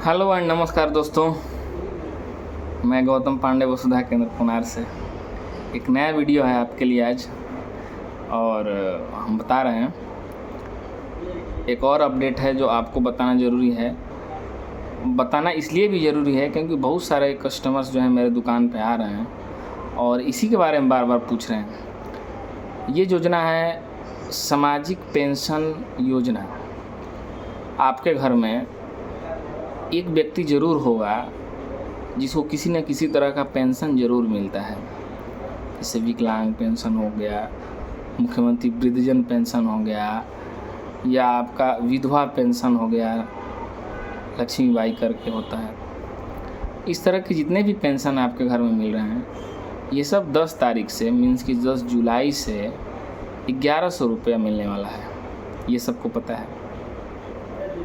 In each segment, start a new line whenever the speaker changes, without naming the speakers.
Hello and नमस्कार दोस्तों, मैं गौतम पांडे वसुधा केंद्र पुनार से एक नया वीडियो है आपके लिए आज। और हम बता रहे हैं, एक और अपडेट है जो आपको बताना ज़रूरी है। बताना इसलिए भी ज़रूरी है क्योंकि बहुत सारे कस्टमर्स जो हैं मेरे दुकान पे आ रहे हैं और इसी के बारे में बार बार पूछ रहे हैं। ये योजना है सामाजिक पेंशन योजना। आपके घर में एक व्यक्ति ज़रूर होगा जिसको किसी न किसी तरह का पेंशन ज़रूर मिलता है, जैसे विकलांग पेंशन हो गया, मुख्यमंत्री वृद्धजन पेंशन हो गया, या आपका विधवा पेंशन हो गया, लक्ष्मीबाई करके होता है। इस तरह के जितने भी पेंशन आपके घर में मिल रहे हैं, ये सब 10 तारीख से मीन्स कि 10 जुलाई से 1100 रुपया मिलने वाला है। ये सबको पता है।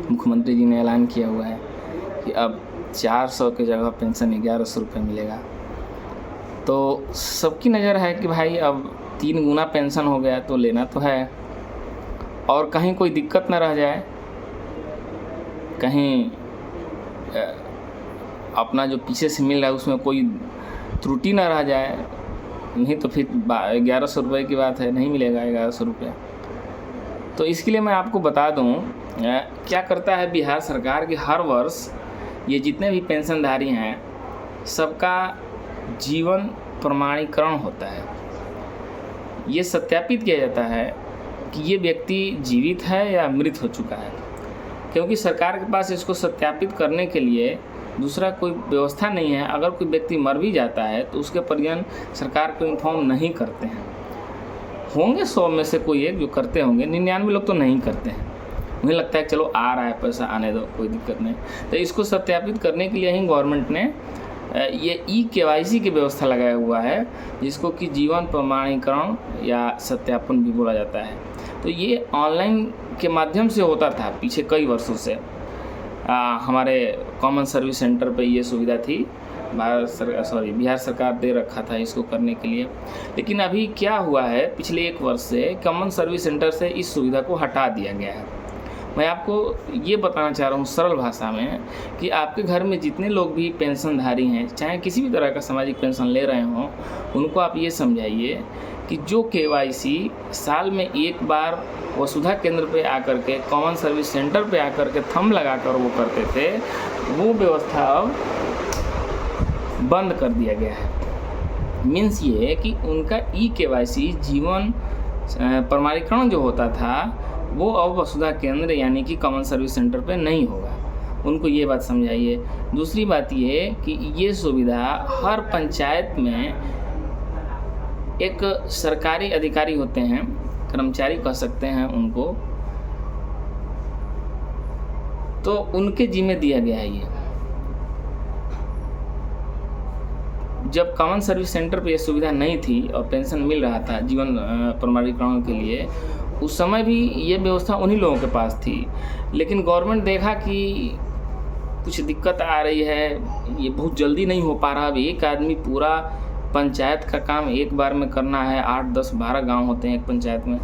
मुख्यमंत्री जी ने ऐलान किया हुआ है कि अब 400 की जगह पेंशन 1100 रुपये मिलेगा। तो सबकी नज़र है कि भाई अब 3 गुना पेंशन हो गया तो लेना तो है, और कहीं कोई दिक्कत ना रह जाए, कहीं अपना जो पीछे से मिल रहा है उसमें कोई त्रुटि ना रह जाए, नहीं तो फिर 1100 रुपये की बात है, नहीं मिलेगा 1100 रुपया। तो इसके लिए मैं आपको बता दूं क्या करता है बिहार सरकार कि हर वर्ष ये जितने भी पेंशनधारी हैं सबका जीवन प्रमाणीकरण होता है। ये सत्यापित किया जाता है कि ये व्यक्ति जीवित है या मृत हो चुका है, क्योंकि सरकार के पास इसको सत्यापित करने के लिए दूसरा कोई व्यवस्था नहीं है। अगर कोई व्यक्ति मर भी जाता है तो उसके परिजन सरकार को इन्फॉर्म नहीं करते हैं। होंगे 100 में से कोई एक जो करते होंगे, 99 लोग तो नहीं करते हैं। मुझे लगता है कि चलो आ रहा है पैसा, आने दो, कोई दिक्कत नहीं। तो इसको सत्यापित करने के लिए ही गवर्नमेंट ने ये KYC की व्यवस्था लगाया हुआ है, जिसको कि जीवन प्रमाणीकरण या सत्यापन भी बोला जाता है। तो ये ऑनलाइन के माध्यम से होता था पीछे कई वर्षों से। हमारे कॉमन सर्विस सेंटर पे ये सुविधा थी, बिहार सरकार दे रखा था इसको करने के लिए। लेकिन अभी क्या हुआ है, पिछले 1 वर्ष से कॉमन सर्विस सेंटर से इस सुविधा को हटा दिया गया है। मैं आपको ये बताना चाह रहा हूँ सरल भाषा में कि आपके घर में जितने लोग भी पेंशनधारी हैं, चाहे किसी भी तरह का सामाजिक पेंशन ले रहे हों, उनको आप ये समझाइए कि जो KYC साल में एक बार वसुधा केंद्र पे आकर के, कॉमन सर्विस सेंटर पे आकर के थंब लगाकर वो करते थे, वो व्यवस्था अब बंद कर दिया गया है। मीन्स ये है कि उनका KYC जीवन प्रमाणीकरण जो होता था वो अब वसुधा केंद्र यानी कि कॉमन सर्विस सेंटर पे नहीं होगा। उनको ये बात समझाइए। दूसरी बात ये कि ये सुविधा हर पंचायत में एक सरकारी अधिकारी होते हैं, कर्मचारी कह सकते हैं उनको, तो उनके जिम्मे दिया गया है ये। जब कॉमन सर्विस सेंटर पे ये सुविधा नहीं थी और पेंशन मिल रहा था जीवन प्रमाणीकरण के लिए, उस समय भी ये व्यवस्था उन्हीं लोगों के पास थी। लेकिन गवर्नमेंट देखा कि कुछ दिक्कत आ रही है, ये बहुत जल्दी नहीं हो पा रहा। अब एक आदमी पूरा पंचायत का काम एक बार में करना है, 8, 10, 12 गांव होते हैं एक पंचायत में,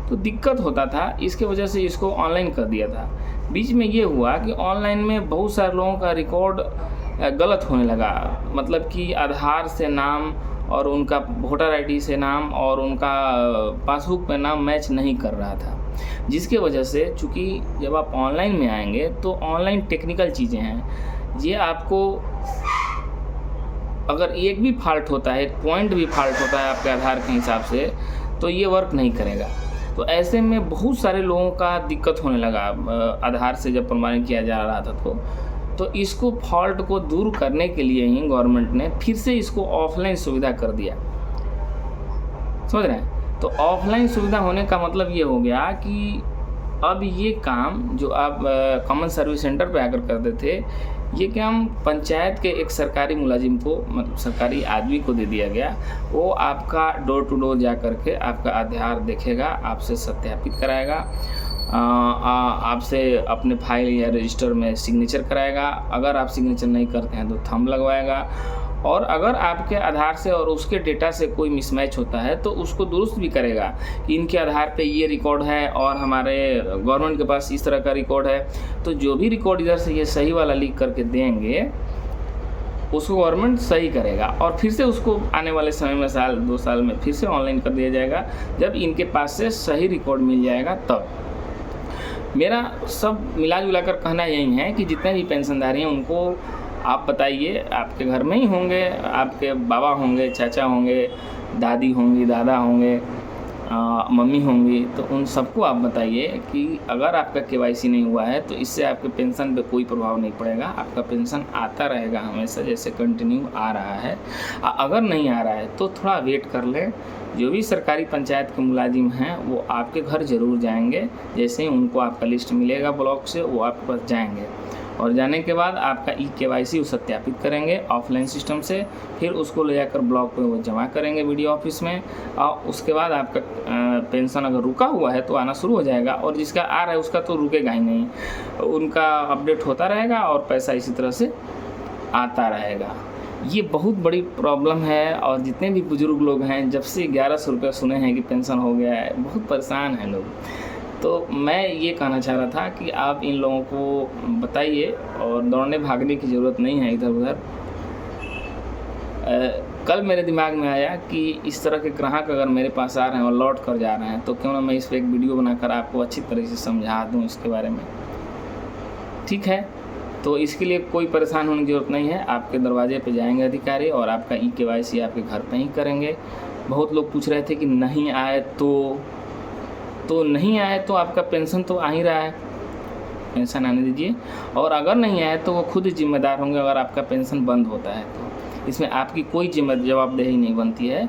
तो दिक्कत होता था। इसके वजह से इसको ऑनलाइन कर दिया था। बीच में ये हुआ कि ऑनलाइन में बहुत सारे लोगों का रिकॉर्ड गलत होने लगा, मतलब कि आधार से नाम और उनका वोटर ID से नाम और उनका पासबुक पे नाम मैच नहीं कर रहा था, जिसके वजह से चूँकि जब आप ऑनलाइन में आएंगे तो ऑनलाइन टेक्निकल चीज़ें हैं, ये आपको अगर एक भी फॉल्ट होता है, एक पॉइंट भी फॉल्ट होता है आपके आधार के हिसाब से, तो ये वर्क नहीं करेगा। तो ऐसे में बहुत सारे लोगों का दिक्कत होने लगा आधार से जब प्रमाणित किया जा रहा था। तो इसको फॉल्ट को दूर करने के लिए ही गवर्नमेंट ने फिर से इसको ऑफलाइन सुविधा कर दिया। समझ रहे हैं? तो ऑफलाइन सुविधा होने का मतलब ये हो गया कि अब ये काम जो आप कॉमन सर्विस सेंटर पे आकर करते थे, ये काम पंचायत के एक सरकारी मुलाजिम को, मतलब सरकारी आदमी को दे दिया गया। वो आपका डोर टू डोर जा कर के आपका आधार देखेगा, आपसे सत्यापित कराएगा, आपसे अपने फाइल या रजिस्टर में सिग्नेचर कराएगा। अगर आप सिग्नेचर नहीं करते हैं तो थंब लगवाएगा, और अगर आपके आधार से और उसके डेटा से कोई मिसमैच होता है तो उसको दुरुस्त भी करेगा कि इनके आधार पे ये रिकॉर्ड है और हमारे गवर्नमेंट के पास इस तरह का रिकॉर्ड है। तो जो भी रिकॉर्ड इधर से ये सही वाला लीक करके देंगे उसको गवर्नमेंट सही करेगा और फिर से उसको आने वाले समय में साल 2 साल में फिर से ऑनलाइन कर दिया जाएगा, जब इनके पास से सही रिकॉर्ड मिल जाएगा तब। मेरा सब मिला जुला कर कहना यही है कि जितने भी पेंशनधारी हैं उनको आप बताइए, आपके घर में ही होंगे, आपके बाबा होंगे, चाचा होंगे, दादी होंगी, दादा होंगे, मम्मी होंगी, तो उन सबको आप बताइए कि अगर आपका केवाईसी नहीं हुआ है तो इससे आपके पेंशन पे कोई प्रभाव नहीं पड़ेगा, आपका पेंशन आता रहेगा हमेशा जैसे कंटिन्यू आ रहा है। अगर नहीं आ रहा है तो थोड़ा वेट कर लें। जो भी सरकारी पंचायत के मुलाजिम हैं वो आपके घर ज़रूर जाएंगे, जैसे ही उनको आपका लिस्ट मिलेगा ब्लॉक से वो आपके पास जाएंगे और जाने के बाद आपका केवाईसी सत्यापित करेंगे ऑफलाइन सिस्टम से, फिर उसको ले जाकर ब्लॉक पे वो जमा करेंगे वीडियो ऑफिस में और उसके बाद आपका पेंशन अगर रुका हुआ है तो आना शुरू हो जाएगा और जिसका आ रहा है उसका तो रुकेगा ही नहीं, उनका अपडेट होता रहेगा और पैसा इसी तरह से आता रहेगा। ये बहुत बड़ी प्रॉब्लम है और जितने भी बुजुर्ग लोग हैं जब से 1100 रुपये सुने हैं कि पेंशन हो गया है बहुत परेशान हैं लोग। तो मैं ये कहना चाह रहा था कि आप इन लोगों को बताइए और दौड़ने भागने की ज़रूरत नहीं है इधर उधर। कल मेरे दिमाग में आया कि इस तरह के ग्राहक अगर मेरे पास आ रहे हैं और लौट कर जा रहे हैं तो क्यों ना मैं इस पर एक वीडियो बनाकर आपको अच्छी तरह से समझा दूँ इसके बारे में, ठीक है। तो इसके लिए कोई परेशान होने की ज़रूरत नहीं है, आपके दरवाजे पे जाएंगे अधिकारी और आपका केवाईसी आपके घर पे ही करेंगे। बहुत लोग पूछ रहे थे कि नहीं आए तो नहीं आए तो आपका पेंशन तो आ ही रहा है, पेंशन आने दीजिए। और अगर नहीं आए तो वो खुद जिम्मेदार होंगे अगर आपका पेंशन बंद होता है तो इसमें आपकी कोई जवाबदेही नहीं बनती है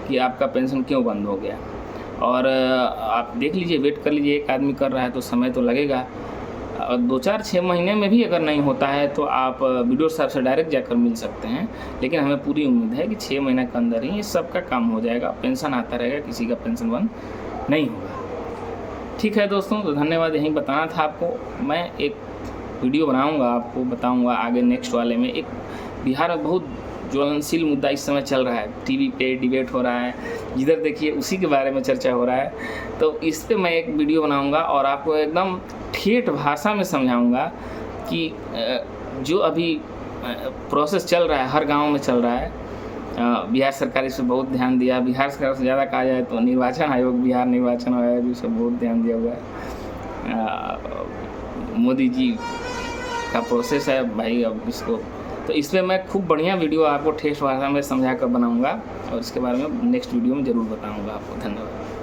कि आपका पेंशन क्यों बंद हो गया। और आप देख लीजिए, वेट कर लीजिए, एक आदमी कर रहा है तो समय तो लगेगा। 2-4-6 महीने में भी अगर नहीं होता है तो आप वीडियो साहब से डायरेक्ट जाकर मिल सकते हैं, लेकिन हमें पूरी उम्मीद है कि 6 महीने के अंदर ही ये सब का काम हो जाएगा, पेंशन आता रहेगा, किसी का पेंशन बंद नहीं होगा। ठीक है दोस्तों, तो धन्यवाद, यही बताना था आपको। मैं एक वीडियो बनाऊंगा, आपको बताऊंगा आगे नेक्स्ट वाले में। एक बिहार में बहुत ज्वलनशील मुद्दा इस समय चल रहा है, टीवी पे डिबेट हो रहा है, जिधर देखिए उसी के बारे में चर्चा हो रहा है। तो इस पे मैं एक वीडियो बनाऊंगा और आपको एकदम ठेठ भाषा में समझाऊंगा कि जो अभी प्रोसेस चल रहा है, हर गांव में चल रहा है। बिहार सरकार इस पर बहुत ध्यान दिया, बिहार सरकार से ज़्यादा कहा जाए तो निर्वाचन आयोग, बिहार निर्वाचन आयोग इस पर बहुत ध्यान दिया हुआ है। मोदी जी का प्रोसेस है भाई, अब इसको तो इसमें मैं खूब बढ़िया वीडियो आपको ठेठ भाषा में समझा कर बनाऊंगा और इसके बारे में नेक्स्ट वीडियो में ज़रूर बताऊंगा आपको। धन्यवाद।